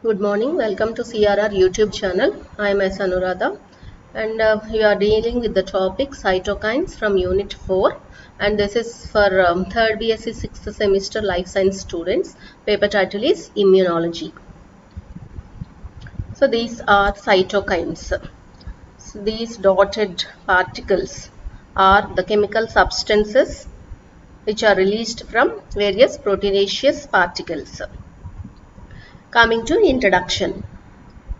Good morning. Welcome to CRR YouTube channel. I am S. Anuradha and we are dealing with the topic cytokines from Unit 4 and this is for 3rd BSc 6th semester Life Science students. Paper title is Immunology. So these are cytokines. So these dotted particles are the chemical substances which are released from various proteinaceous particles. Coming to introduction.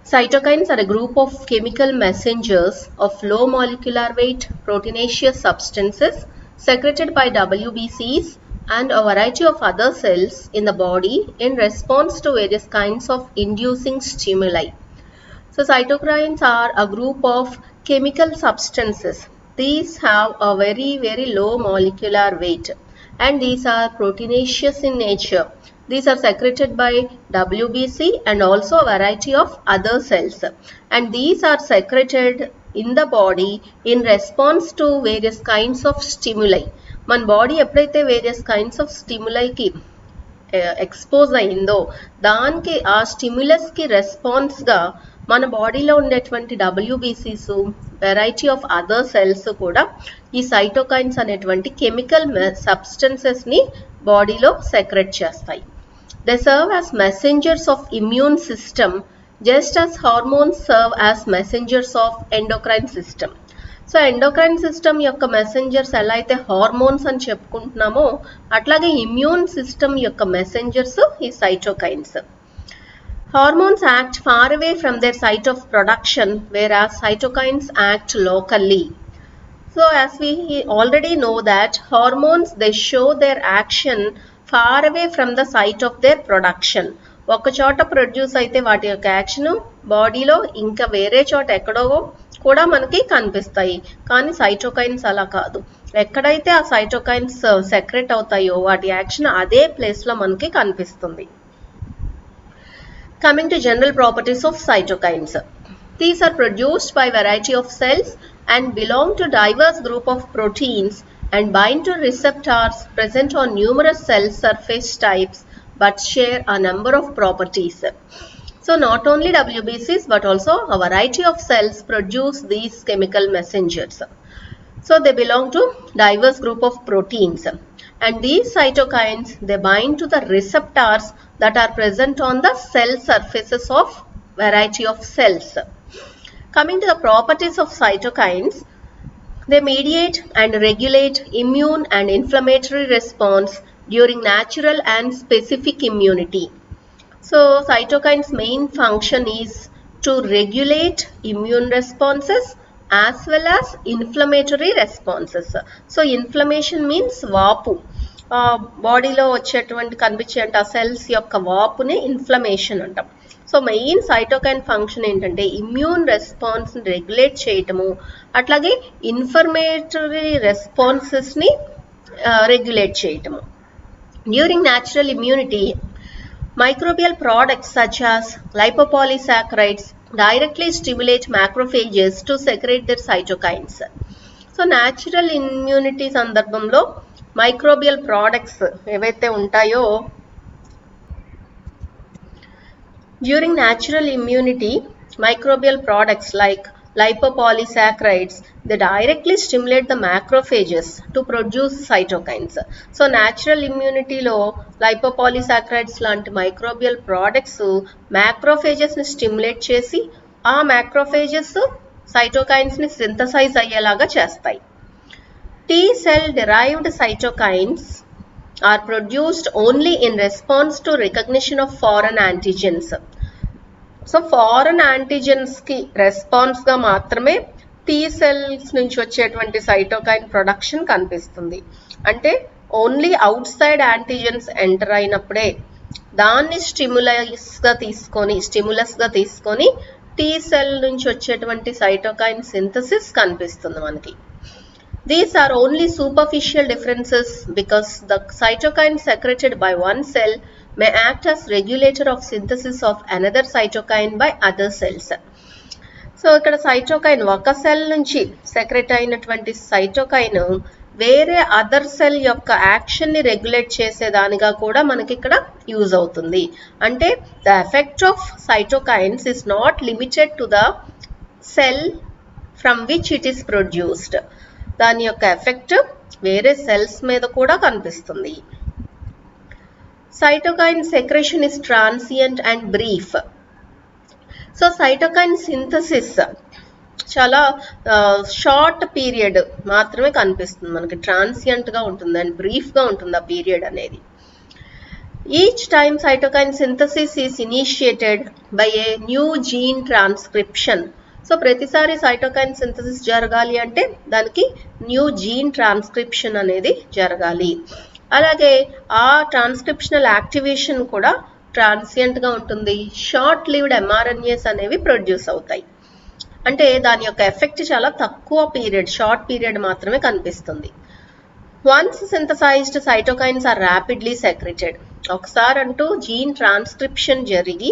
Cytokines are a group of chemical messengers of low molecular weight proteinaceous substances secreted by WBCs and a variety of other cells in the body in response to various kinds of inducing stimuli. So cytokines are a group of chemical substances. These have a very low molecular weight and these are proteinaceous in nature. These are secreted by WBC and also a variety of other cells, and these are secreted in the body in response to various kinds of stimuli. మన body ఎప్పుడైతే various kinds of స్టిములైకి expose అయిందో దానికి ఆ స్టిమ్యులస్కి రెస్పాన్స్గా మన బాడీలో ఉండేటువంటి WBCs variety of other cells కూడా ఈ సైటోకైన్స్ అనేటువంటి కెమికల్ సబ్స్టెన్సెస్ని బాడీలో సెక్రెట్ చేస్తాయి. They serve as messengers of immune system just as hormones serve as messengers of endocrine system. So endocrine system యొక్క మెసెంజర్స్ ఎలా అయితే హార్మోన్స్ అని చెప్పుకుంటున్నామో అట్లాగే ఇమ్యూన్ సిస్టమ్ యొక్క మెసెంజర్స్ ఈ cytokines. Hormones act far away from their site of production whereas cytokines act locally. So as we already know that hormones they show their action far away from the site of their production. ఒక చోట produce అయితే వాటి యొక్క action బాడీలో ఇంకా వేరే చోట ఎక్కడో కూడా మనకి కనిపిస్తాయి, కానీ సైటోకైన్స్ అలా కాదు. ఎక్కడైతే ఆ సైటోకైన్స్ సెక్రెట్ అవుతాయో వాటి యాక్షన్ అదే ప్లేస్లో మనకి కనిపిస్తుంది. Coming to general properties of cytokines. These are produced by variety of cells and belong to diverse group of proteins and bind to receptors present on numerous cell surface types but share a number of properties. So not only WBCs but also a variety of cells produce these chemical messengers. So they belong to diverse group of proteins and these cytokines they bind to the receptors that are present on the cell surfaces of variety of cells. Coming to the properties of cytokines, they mediate and regulate immune and inflammatory response during natural and specific immunity. So cytokines main function is to regulate immune responses as well as inflammatory responses. So inflammation means వాపు, బాడీలో వచ్చేటువంటి కనిపించేంటి ఆ cells యొక్క వాపుని inflammation అంటాం. So main cytokine function ఏంటంటే immune రెస్పాన్స్ని regulate చేయటము, అట్లాగే inflammatory రెస్పాన్సెస్ని regulate చేయటము. During natural immunity, microbial products such as lipopolysaccharides directly stimulate macrophages to secrete their cytokines. So natural immunity సందర్భంలో మైక్రోబియల్ ప్రోడక్ట్స్ ఏవైతే ఉంటాయో during natural immunity, microbial products like lipopolysaccharides they directly stimulate the macrophages to produce cytokines. So natural immunity లో lipopolysaccharides లాంటి microbial products macrophages ని stimulate చేసి ఆ macrophages cytokines ని synthesise అయ్యేలాగా చేస్తాయి. T cell derived cytokines are produced only in response to recognition of foreign antigens. So foreign యాంటీజెన్స్కి రెస్పాన్స్గా మాత్రమే టీ సెల్స్ నుంచి వచ్చేటువంటి సైటోకైన్ ప్రొడక్షన్ కనిపిస్తుంది. అంటే only outside antigens enter అయినప్పుడే దాన్ని స్టిమ్యులస్గా తీసుకొని టీ సెల్ నుంచి వచ్చేటువంటి సైటోకైన్ సింథసిస్ కనిపిస్తుంది మనకి. These are only superficial differences because the cytokine secreted by one cell may act as regulator of synthesis of another cytokine by other cells. So ఇక్కడ cytokine ఒక cell నుంచి secret అయినటువంటి cytokine వేరే other cell యొక్క యాక్షన్ని regulate చేసేదానిగా కూడా మనకి ఇక్కడ use అవుతుంది. అంటే the effect of cytokines is not limited to the cell from which it is produced. దాని యొక్క ఎఫెక్ట్ వేరే సెల్స్ మీద కూడా కనిపిస్తుంది. Cytokine secretion is transient and brief. So cytokine synthesis చాలా షార్ట్ పీరియడ్ మాత్రమే కనిపిస్తుంది మనకి, ట్రాన్సియంట్గా ఉంటుంది అండ్ బ్రీఫ్గా ఉంటుంది ఆ పీరియడ్ అనేది. Each time cytokine synthesis is initiated by a new gene transcription. So ప్రతిసారి సైటోకైన్ సింథసిస్ జరగాలి అంటే దానికి న్యూ జీన్ ట్రాన్స్క్రిప్షన్ అనేది జరగాలి. అలాగే ఆ ట్రాన్స్క్రిప్షనల్ యాక్టివేషన్ కూడా ట్రాన్సియంట్గా ఉంటుంది. షార్ట్ లివ్డ్ mRNAs అనేవి ప్రొడ్యూస్ అవుతాయి. అంటే దాని యొక్క ఎఫెక్ట్ చాలా తక్కువ పీరియడ్, షార్ట్ పీరియడ్ మాత్రమే కనిపిస్తుంది. Once synthesized cytokines are rapidly secreted. ఒకసారి అంటూ జీన్ ట్రాన్స్క్రిప్షన్ జరిగి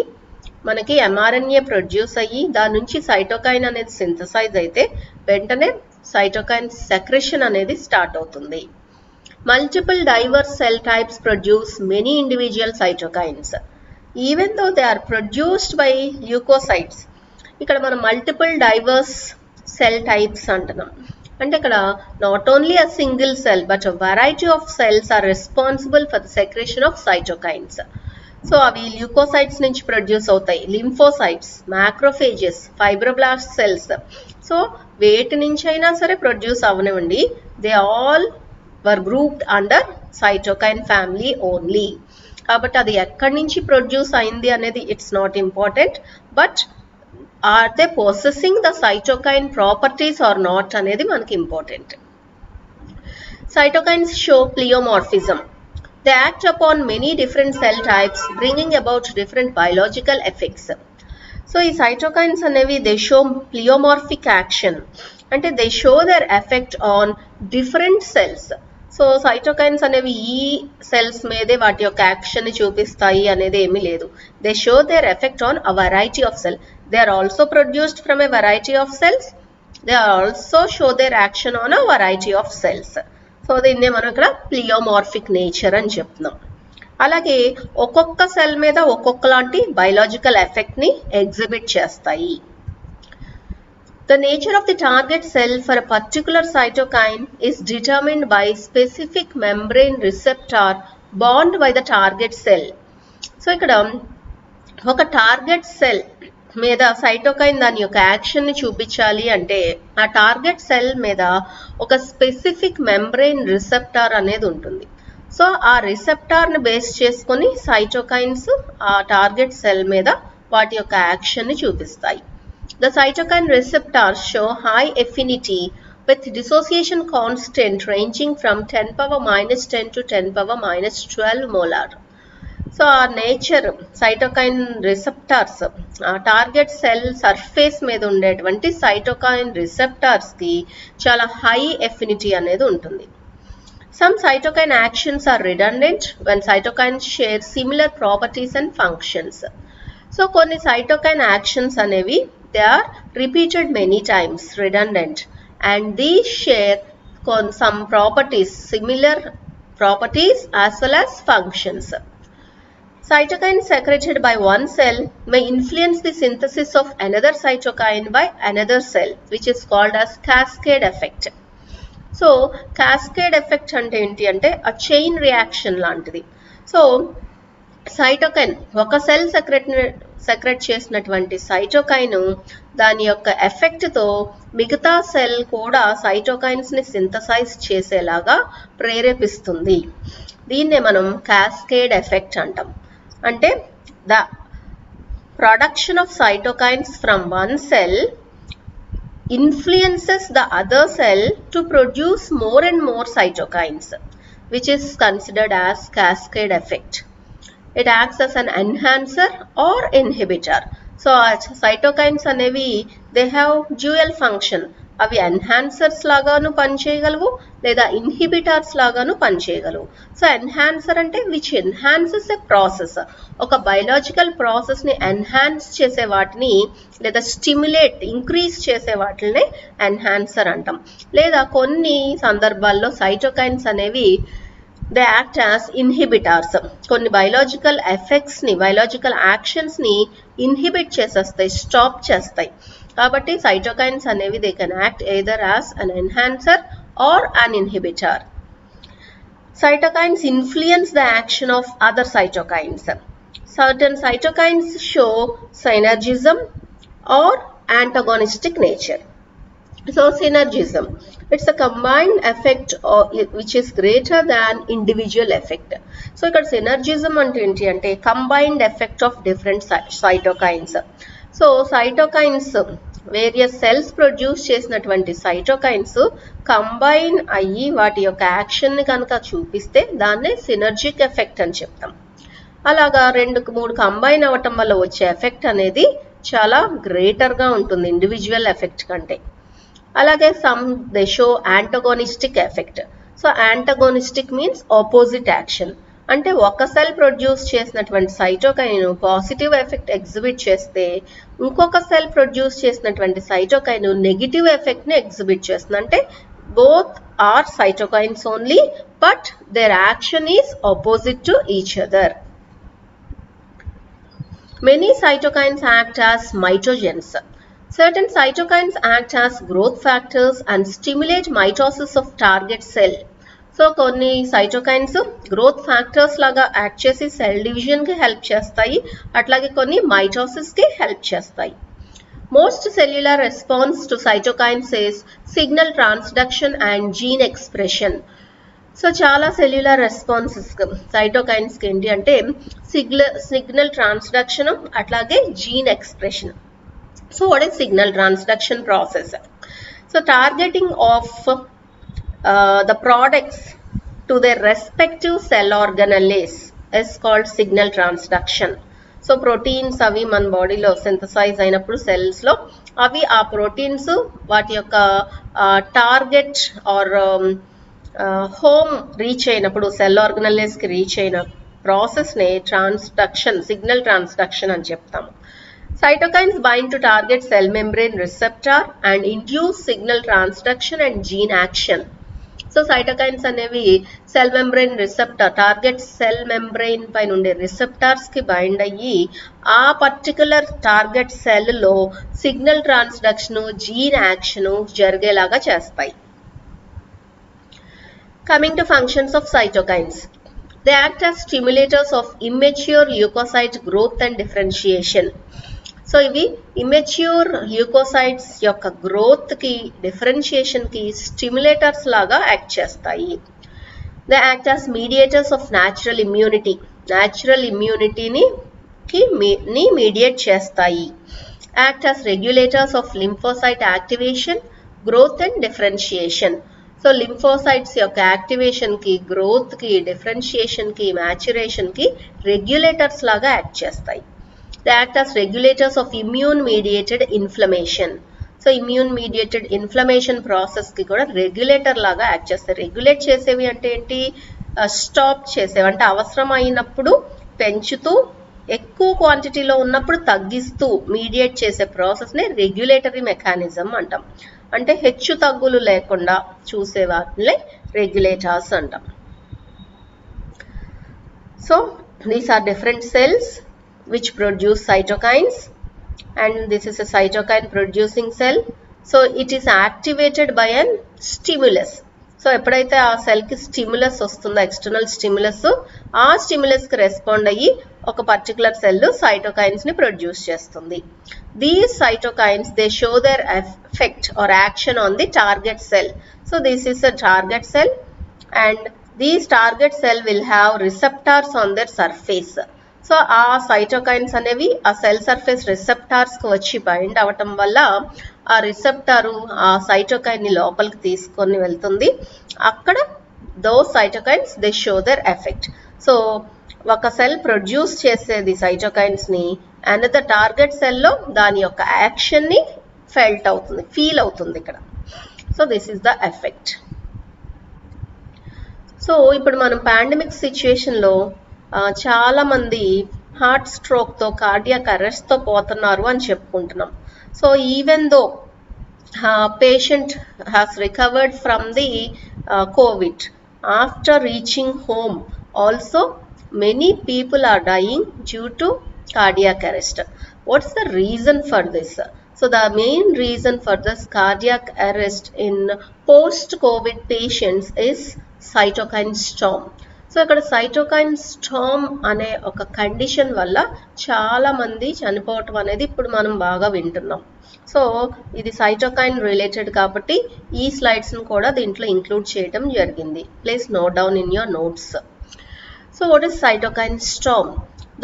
మనకి mRNA ప్రొడ్యూస్ అయ్యి దాని నుంచి సైటోకైన్ అనేది సింథసైజ్ అయితే వెంటనే సైటోకైన్ సెక్రెషన్ అనేది స్టార్ట్ అవుతుంది. Multiple diverse cell types produce many individual cytokines, even though they are produced by leukocytes. ఇక్కడ మనం మల్టిపుల్ డైవర్స్ సెల్ టైప్స్ అంటున్నాం. అంటే ఇక్కడ not only a single cell but a variety of cells are responsible for the secretion of cytokines. So అవి leukocytes నుంచి produce అవుతాయి, lymphocytes, macrophages, fibroblast cells. So వేటి నుంచి అయినా సరే ప్రొడ్యూస్ అవనివ్వండి, they all were grouped under cytokine family only. కాబట్టి అది ఎక్కడి నుంచి ప్రొడ్యూస్ అయింది అనేది it's not important, but are they possessing the cytokine properties or not అనేది మనకి important. Cytokines show pleomorphism. They act upon many different cell types, bringing about different biological effects. So ఈ cytokines అనేవి they show pleomorphic action. అంటే they show their effect on different cells. So cytokines అనేవి ఈ cells మీదే వాటి యొక్క action ని చూపిస్తాయి అనేది ఏమీ లేదు. They show their effect on a variety of cell. They are also produced from a variety of cells. They are also show their action on a variety of cells. So దీన్నే మనం ఇక్కడ pleomorphic nature అని చెప్తున్నాం. అలాగే ఒక్కొక్క cell మీద ఒక్కొక్కలాంటి biological effect ని exhibit చేస్తాయి. The nature of the target cell for a particular cytokine is determined by specific membrane receptor bound by the target cell. So ఇక్కడ ఒక టార్గెట్ సెల్ మీద సైటోకైన్ దాని యొక్క యాక్షన్ ని చూపించాలి అంటే ఆ టార్గెట్ సెల్ మీద ఒక స్పెసిఫిక్ మెంబ్రెయిన్ రిసెప్టార్ అనేది ఉంటుంది. సో ఆ రిసెప్టార్ ని బేస్ చేసుకొని సైటోకైన్స్ ఆ టార్గెట్ సెల్ మీద వాటి యొక్క యాక్షన్ ని చూపిస్తాయి. The cytokine receptors show high affinity with dissociation constant ranging from 10⁻⁻10 to 10⁻⁻12 molar. So our nature cytokine receptors target cell surface మీద ఉండేటువంటి cytokine receptors కి చాలా high affinity అనేది ఉంటుంది. Some cytokine actions are redundant when cytokines share similar properties and functions. So కొన్ని cytokine actions అనేవి they are repeated many times, redundant, and these share some properties, similar properties as well as functions. Cytokines secreted by one cell may influence the synthesis of another cytokine by another cell, which is called as cascade effect. So cascade effect అంటే ఏంటి అంటే a chain reaction లాంటిది. So cytokine ఒక cell secret చేసినటువంటి cytokine దాని యొక్క effect తో మిగతా సెల్ కూడా సైటోకైన్స్ ని సింథసైజ్ చేసేలాగా ప్రేరేపిస్తుంది. దీన్నే మనం క్యాస్కేడ్ ఎఫెక్ట్ అంటాం. అంటే the production of cytokines from one cell influences the other cell to produce more and more cytokines, which is considered as cascade effect. It acts as an enhancer or inhibitor. So cytokines అనేవి they have dual function. అవి enhancers లాగాను పనిచేయగలవు లేదా inhibitors లాగాను పనిచేయగలవు. So enhancer అంటే which enhances a process, ఒక biological ప్రాసెస్ని enhance చేసే వాటిని లేదా stimulate increase చేసే వాటినే ఎన్హాన్సర్ అంటాం. లేదా కొన్ని సందర్భాల్లో సైటోకైన్స్ అనేవి దే యాక్ట్ యాజ్ ఇన్హిబిటార్స్, కొన్ని బయలాజికల్ ఎఫెక్ట్స్ని బయలాజికల్ యాక్షన్స్ని ఇన్హిబిట్ చేసేస్తాయి, స్టాప్ చేస్తాయి. కాబట్టి సైటోకైన్స్ అనేవి they can act either as an enhancer or an inhibitor. Cytokines influence the action of other cytokines. Certain cytokines show synergism or antagonistic nature. So synergism, it's a combined effect which is greater than individual effect. So ఇక్కడ synergism అంటే ఏంటి అంటే combined effect of different cytokines. So cytokines various cells produce చేసినటువంటి cytokines combine అయ్యి వాటి యొక్క యాక్షన్ని కనుక చూపిస్తే దాన్నే సినర్జిక్ ఎఫెక్ట్ అని చెప్తాం. అలాగా 2-3 కంబైన్ అవ్వటం వల్ల వచ్చే ఎఫెక్ట్ అనేది చాలా గ్రేటర్గా ఉంటుంది ఇండివిజువల్ ఎఫెక్ట్ కంటే. అలాగే some they show antagonistic effect. So antagonistic means opposite action, అంటే ఒక సెల్ ప్రొడ్యూస్ చేసినటువంటి సైటోకైన్ పాజిటివ్ ఎఫెక్ట్ ఎగ్జిబిట్ చేస్తే ఇంకొక సెల్ ప్రొడ్యూస్ చేసినటువంటి సైటోకైన్ నెగిటివ్ ఎఫెక్ట్ని ఎగ్జిబిట్ చేస్తుంది. అంటే both are cytokines only but their action is opposite to each other. Many cytokines act as mitogens. Certain cytokines act as growth factors and stimulate mitosis of target cell. So కొన్ని cytokines growth factors లాగా act చేసి cell డివిజన్కి help చేస్తాయి, అట్లాగే కొన్ని మైటోసిస్కి help చేస్తాయి. Most cellular response to cytokines is signal transduction and gene expression. So చాలా సెల్యులర్ రెస్పాన్సెస్ సైటోకైన్స్కి ఏంటి అంటే సిగ్నల్ ట్రాన్స్డక్షన్ అట్లాగే gene expression. So what is signal transduction process? So targeting of the products to their respective cell organelles is called signal transduction. So proteins avi man body lo synthesize అయినప్పుడు cells లో అవి ఆ proteins వాటి యొక్క target or home reach అయినప్పుడు cell organelles కి reach అయిన process నే transduction, signal transduction అని చెప్తాము. Cytokines bind to target cell membrane receptor and induce signal transduction and gene action. So cytokines అనేవి cell membrane receptor, target cell membrane పైన ఉండే రిసెప్టార్స్కి బైండ్ అయ్యి ఆ పర్టికులర్ టార్గెట్ సెల్లో సిగ్నల్ ట్రాన్స్డక్షన్, జీన్ యాక్షన్ జరిగేలాగా చేస్తాయి. Coming to functions of cytokines, they act as stimulators of immature leukocyte growth and differentiation. So ఇవి ఇమ్మెచ్యూర్ ల్యూకోసైట్స్ యొక్క గ్రోత్కి డిఫరెన్షియేషన్కి స్టిమ్యులేటర్స్ లాగా యాక్ట్ చేస్తాయి. They act as mediators of natural immunity, natural ఇమ్యూనిటీని mediate చేస్తాయి. Act as regulators of lymphocyte activation, growth and differentiation. So lymphocytes యొక్క యాక్టివేషన్కి, గ్రోత్కి, డిఫరెన్షియేషన్కి, మ్యాచురేషన్కి రెగ్యులేటర్స్ లాగా యాక్ట్ చేస్తాయి. They act as regulators of immune mediated inflammation. So immune mediated inflammation ప్రాసెస్కి కూడా రెగ్యులేటర్ లాగా యాక్ట్ చేస్తాయి. రెగ్యులేట్ చేసేవి అంటే ఏంటి? స్టాప్ చేసేవి అంటే అవసరం అయినప్పుడు పెంచుతూ, ఎక్కువ క్వాంటిటీలో ఉన్నప్పుడు తగ్గిస్తూ మీడియేట్ చేసే ప్రాసెస్ని రెగ్యులేటరీ మెకానిజం అంటాం. అంటే హెచ్చు తగ్గులు లేకుండా చూసే వాటిని రెగ్యులేటర్స్ అంటాం. So these are different cells which produce cytokines, and this is a cytokine producing cell. So it is activated by an stimulus. So ఎప్పుడైతే ఆ సెల్కి స్టిమ్యులస్ వస్తుందో, ఎక్స్టర్నల్ స్టిమ్యులస్, ఆ స్టిమ్యులస్కి రెస్పాండ్ అయ్యి ఒక పర్టికులర్ సెల్ సైటోకైన్స్ని ప్రొడ్యూస్ చేస్తుంది. These cytokines they show their effect or action on the target cell. So this is a target cell and these target cell will have receptors on their surface. So ఆ cytokines అనేవి ఆ cell surface రిసెప్టార్స్కి వచ్చి bind అవ్వటం వల్ల ఆ రిసెప్టారు ఆ సైటోకైన్ని లోపలికి తీసుకొని వెళ్తుంది. అక్కడ those cytokines they show their effect. So ఒక సెల్ ప్రొడ్యూస్ చేసేది సైటోకైన్స్ని, అనదర్ టార్గెట్ సెల్లో దాని యొక్క యాక్షన్ని ఫీల్ అవుతుంది ఇక్కడ. So this is the effect. So ఇప్పుడు మనం పాండమిక్ సిచ్యుయేషన్లో చాలా మంది హార్ట్ స్ట్రోక్తో కార్డియాక్ అరెస్ట్తో పోతున్నారు అని చెప్పుకుంటున్నాం. So even though patient has recovered from the COVID, after reaching home also many people are dying due to cardiac arrest. What's the reason for this? So the main reason for this cardiac arrest in post-COVID patients is cytokine storm. So ఇక్కడ cytokine Storm అనే ఒక condition వల్ల చాలా మంది చనిపోవటం అనేది ఇప్పుడు మనం బాగా వింటున్నాం. సో ఇది సైటోకైన్ రిలేటెడ్ కాబట్టి ఈ స్లైడ్స్ను కూడా దీంట్లో ఇంక్లూడ్ చేయడం జరిగింది. Please note down in your notes. So what is cytokine Storm?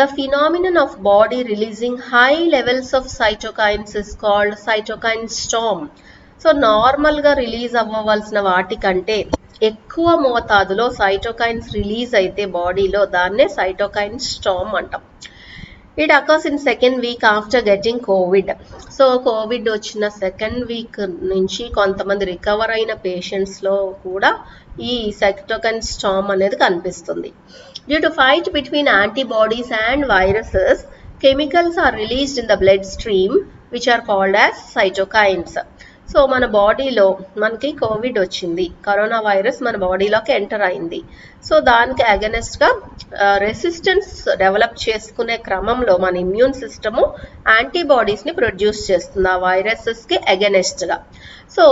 The phenomenon of body releasing high levels of cytokines is called cytokine storm. So నార్మల్గా రిలీజ్ అవ్వవలసిన వాటికంటే ఎక్కువ మోతాదులో సైటోకైన్స్ రిలీజ్ అయితే బాడీలో దాన్నే సైటోకైన్ స్టార్మ్ అంటాం. It occurs in second week after getting Covid. So Covid వచ్చిన second week నుంచి కొంతమంది రికవర్ అయిన పేషెంట్స్లో కూడా ఈ సైటోకైన్ స్టార్మ్ అనేది కనిపిస్తుంది. Due to fight between antibodies and viruses, chemicals are released in the bloodstream which are called as cytokines. So మన బాడీలో మనకి కోవిడ్ వచ్చింది, కరోనా వైరస్ మన బాడీలోకి ఎంటర్ అయింది. సో దానికి అగెనెస్ట్గా రెసిస్టెన్స్ డెవలప్ చేసుకునే క్రమంలో మన ఇమ్యూన్ సిస్టము యాంటీబాడీస్ని ప్రొడ్యూస్ చేస్తుంది ఆ వైరసెస్కి అగెనెస్ట్గా. So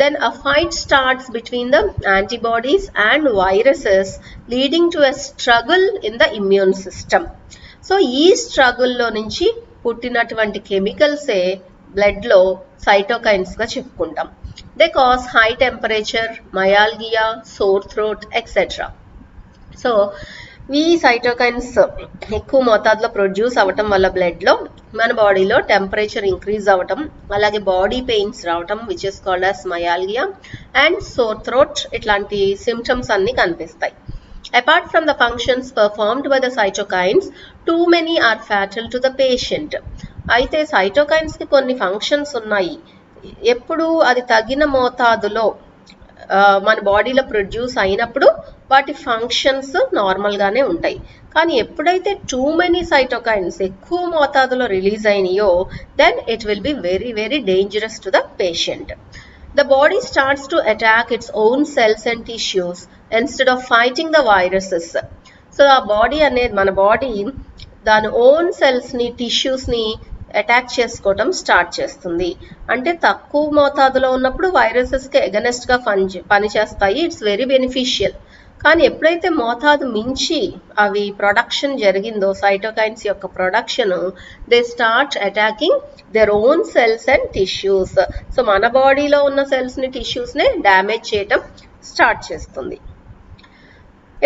then a fight starts between the antibodies and viruses, leading to a struggle in the immune system. So ఈ స్ట్రగుల్లో నుంచి పుట్టినటువంటి కెమికల్సే బ్లడ్లో సైటోకైన్స్గా చెప్పుకుంటాం. They cause high temperature, myalgia, sore throat etcetera. So ఈ సైటోకైన్స్ ఎక్కువ మోతాదులో ప్రొడ్యూస్ అవ్వటం వల్ల బ్లడ్లో మన బాడీలో టెంపరేచర్ ఇంక్రీజ్ అవ్వటం, అలాగే బాడీ పెయిన్స్ రావటం which is called as myalgia and sore throat, ఇట్లాంటి సిమ్టమ్స్ అన్నీ కనిపిస్తాయి. Apart from the functions performed by the cytokines, too many are fatal to the patient. అయితే సైటోకైన్స్కి కొన్ని ఫంక్షన్స్ ఉన్నాయి. ఎప్పుడు అది తగిన మోతాదులో మన బాడీలో ప్రొడ్యూస్ అయినప్పుడు వాటి ఫంక్షన్స్ నార్మల్గానే ఉంటాయి. కానీ ఎప్పుడైతే టూ మెనీ సైటోకైన్స్ ఎక్కువ మోతాదులో రిలీజ్ అయినాయో then it will be very very dangerous to the patient. The body starts to attack its own cells and tissues instead of fighting the viruses. So ఆ body అనేది మన body దాని own సెల్స్ని టిష్యూస్ని attack చేసుకోవటం start చేస్తుంది. అంటే తక్కువ మోతాదులో ఉన్నప్పుడు వైరసెస్కి ఎగనెస్ట్గా పనిచేస్తాయి, ఇట్స్ వెరీ బెనిఫిషియల్. కానీ ఎప్పుడైతే మోతాదు మించి అవి ప్రొడక్షన్ జరిగిందో సైటోకైన్స్ యొక్క production, they start attacking their own cells and tissues. So మన బాడీలో ఉన్న సెల్స్ని టిష్యూస్ని డ్యామేజ్ చేయటం స్టార్ట్ చేస్తుంది.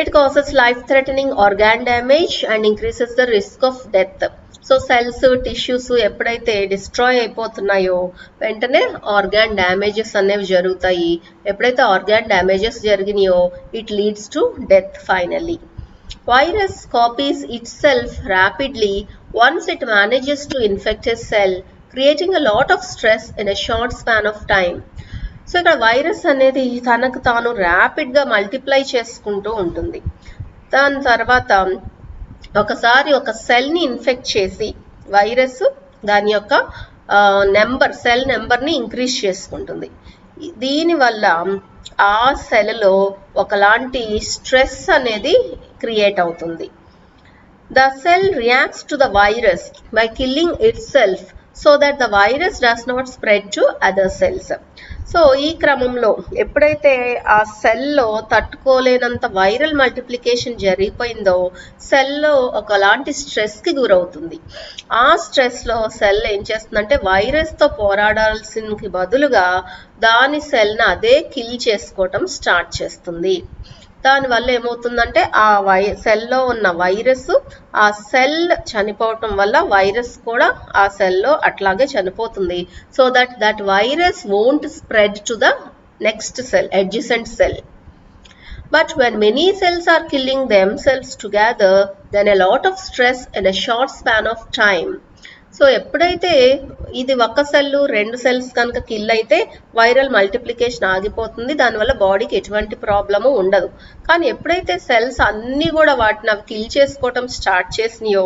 It causes life-threatening organ damage and increases the risk of death. So cells tissues ఎప్పుడైతే డిస్ట్రాయ్ అయిపోతున్నాయో వెంటనే ఆర్గాన్ డ్యామేజెస్ అనేవి జరుగుతాయి. ఎప్పుడైతే ఆర్గాన్ డ్యామేజెస్ జరిగినాయో it leads to death finally. Virus copies itself rapidly once it manages to infect a cell, creating a lot of stress in a short span of time. So ఇక్కడ virus అనేది తనకు తాను ర్యాపిడ్గా multiply చేసుకుంటూ ఉంటుంది. దాని తర్వాత ఒకసారి ఒక సెల్ని ఇన్ఫెక్ట్ చేసి వైరస్ దాని యొక్క సెల్ నెంబర్ని ఇంక్రీజ్ చేసుకుంటుంది. దీనివల్ల ఆ సెల్లో ఒకలాంటి స్ట్రెస్ అనేది క్రియేట్ అవుతుంది. The cell reacts to the virus by killing itself so that the virus does not spread to other cells. So ఈ క్రమంలో ఎప్పుడైతే ఆ సెల్లో తట్టుకోలేనంత వైరల్ మల్టిప్లికేషన్ జరిగిపోయిందో సెల్లో ఒకలాంటి స్ట్రెస్కి గురవుతుంది. ఆ స్ట్రెస్లో సెల్ ఏం చేస్తుందంటే వైరస్తో పోరాడాల్సిన బదులుగా దాని సెల్ని అదే కిల్ చేసుకోవటం స్టార్ట్ చేస్తుంది. దానివల్ల ఏమవుతుందంటే ఆ సెల్లో ఉన్న వైరస్ ఆ సెల్ చనిపోవటం వల్ల వైరస్ కూడా ఆ సెల్లో అట్లాగే చనిపోతుంది. So that virus won't spread to the next cell, adjacent cell. But when many cells are killing themselves together, then a lot of stress in a short span of time. So ఎప్పుడైతే ఇది ఒక cell 2 cells కనుక kill అయితే viral multiplication ఆగిపోతుంది, దానివల్ల బాడీకి ఎటువంటి problem ఉండదు. కానీ ఎప్పుడైతే సెల్స్ అన్నీ కూడా వాటిని అవి కిల్ చేసుకోవటం స్టార్ట్ చేసినాయో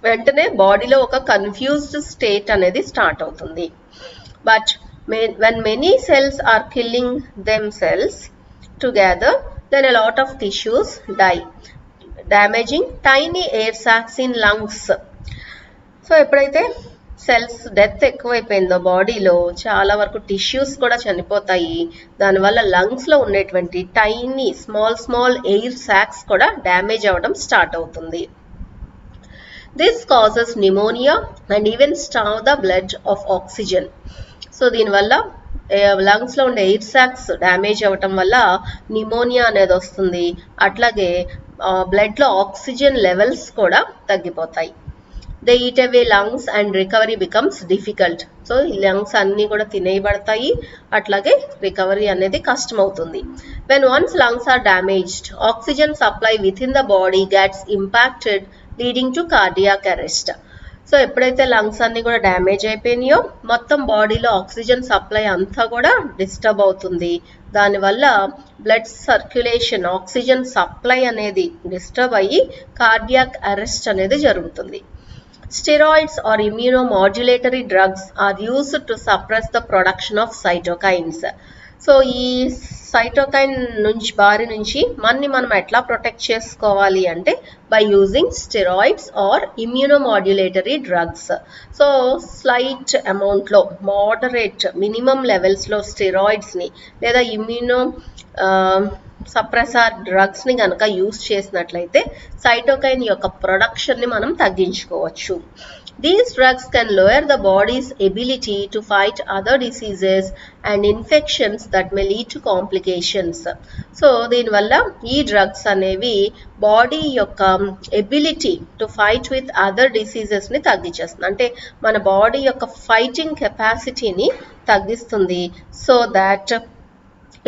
వెంటనే బాడీలో ఒక కన్ఫ్యూజ్డ్ స్టేట్ అనేది స్టార్ట్ అవుతుంది. But when many cells are killing themselves together, then a lot of tissues die, damaging tiny air sacs in lungs. So ఎప్పుడైతే సెల్స్ డెత్ ఎక్కువైపోయిందో బాడీలో చాలా వరకు టిష్యూస్ కూడా చనిపోతాయి, దానివల్ల లంగ్స్లో ఉండేటువంటి టైనీ స్మాల్ ఎయిర్ సాక్స్ కూడా డ్యామేజ్ అవ్వడం స్టార్ట్ అవుతుంది. This causes pneumonia and even starve the blood of oxygen. So దీనివల్ల లంగ్స్లో ఉండే ఎయిర్ సాక్స్ డ్యామేజ్ అవ్వటం వల్ల న్యూమోనియా అనేది వస్తుంది, అట్లాగే బ్లడ్లో ఆక్సిజన్ లెవెల్స్ కూడా తగ్గిపోతాయి. They eat away lungs and recovery becomes difficult. So ఈ లంగ్స్ అన్నీ కూడా తినేయబడతాయి, అట్లాగే రికవరీ అనేది కష్టమవుతుంది. When once lungs are damaged, oxygen supply within the body gets impacted, leading to cardiac arrest. So ఎప్పుడైతే లంగ్స్ అన్ని కూడా డ్యామేజ్ అయిపోయినాయో మొత్తం బాడీలో ఆక్సిజన్ సప్లై అంతా కూడా డిస్టర్బ్ అవుతుంది, దానివల్ల బ్లడ్ సర్క్యులేషన్ ఆక్సిజన్ సప్లై అనేది డిస్టర్బ్ అయ్యి కార్డియాక్ అరెస్ట్ అనేది జరుగుతుంది. Steroids or immunomodulatory drugs are used to suppress the production of cytokines. So ఈ సైటోకైన్ బారి నుంచి మనం ఎట్లా ప్రొటెక్ట్ చేసుకోవాలి అంటే by using steroids or immunomodulatory drugs. So slight అమౌంట్లో మోడరేట్ మినిమం లెవెల్స్లో స్టెరాయిడ్స్ని లేదా ఇమ్యూనో సప్రెసార్ డ్రగ్స్ని కనుక యూజ్ చేసినట్లయితే సైటోకైన్ యొక్క ప్రొడక్షన్ని మనం తగ్గించుకోవచ్చు. These drugs can lower the body's ability to fight other diseases and infections that may lead to complications. So దీనివల్ల ఈ డ్రగ్స్ అనేవి బాడీ యొక్క ability to fight with other డిసీజెస్ని తగ్గించేస్తుంది, అంటే మన బాడీ యొక్క ఫైటింగ్ కెపాసిటీని తగ్గిస్తుంది. సో దాట్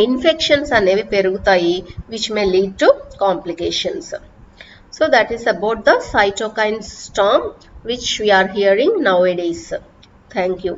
ఇన్ఫెక్షన్స్ అనేవి పెరుగుతాయి, which may lead to complications. So that is about the cytokine storm which we are hearing nowadays. Thank you.